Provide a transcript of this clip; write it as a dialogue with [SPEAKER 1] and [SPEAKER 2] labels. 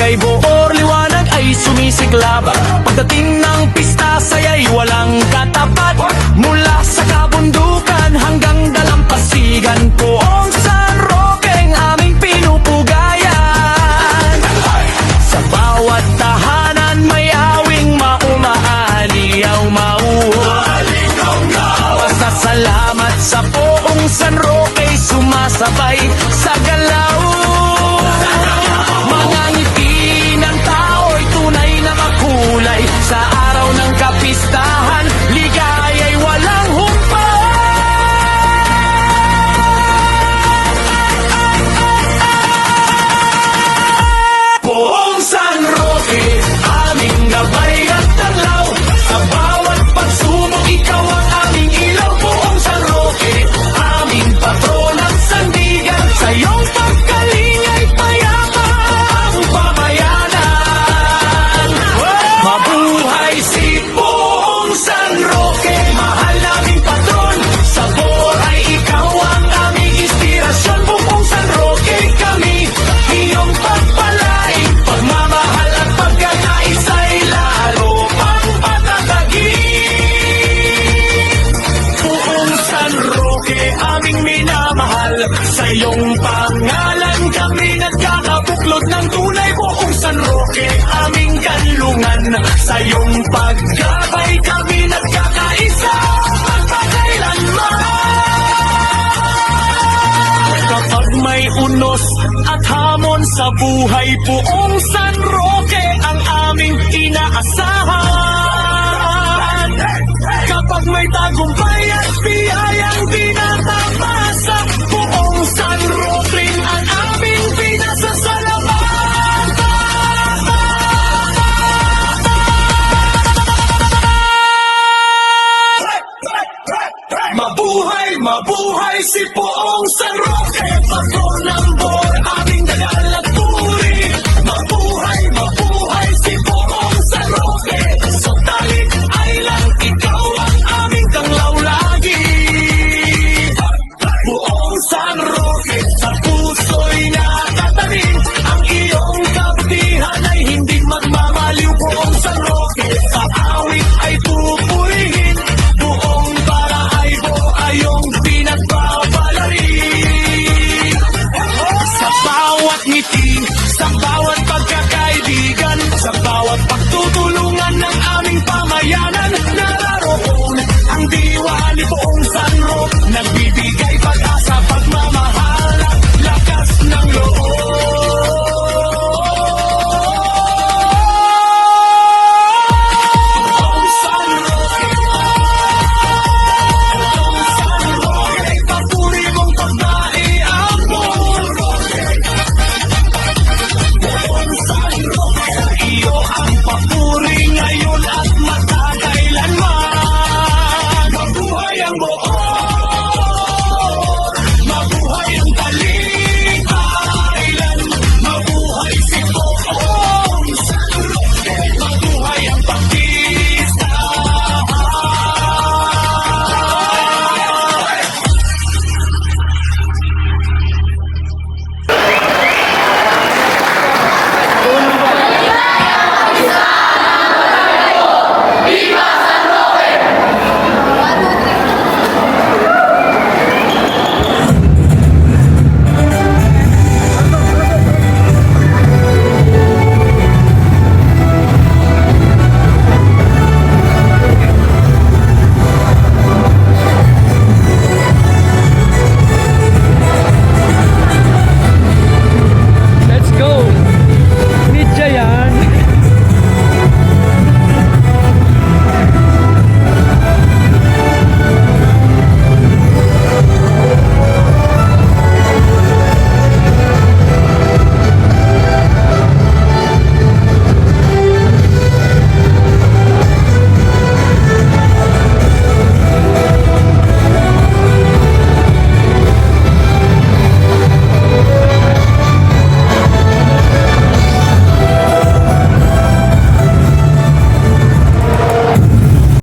[SPEAKER 1] barangay Bohor, liwanag ay sumisiklab. Pagdating ng pista, saya'y walang katapat. Mula sa kabundukan hanggang dalampasigan, Poong San Roque ang aming pinupugayan. Sa bawat tahanan may awing maumaaliyaw, pasasalamat sa Poong San Roque, sumasabay sa galaw. Mga ngiti ng tao'y tunay na makulay. Sa araw ng kapistahan, ligaya'y walang humpay. Poong San Roque, aming gabay at taglaw. Sa bawat pagsubok, ikaw ang aming ilaw. Poong San Roque, aming patron at sandigan. Sa iyong pagkalingay, payapa ang pamayanan. Mabuhay si Poong San Roque, mahal naming patron. Sa Bohor ay ikaw ang aming inspirasyon. Poong San Roque, kami iyong pagpalain. Pagmamahal at pagkakaisa'y lalo pang patatagin. Poong San Roque, aming minamahal. Sa iyong pangalan kami nagkakabuklod ng tunay. Poong San Roque, aming kanlungan. Sa iyong paggabay kami nagkakaisa pagpakailanman. Kapag may unos at hamon sa buhay, Poong San Roque ang aming inaasahan. Kapag may tagumpay at biyayang tinatamasa, Poong San Roque ang aming pinasasalamatan. Mabuhay, mabuhay si Poong San Roque, patron ng Bohor, aming dalalag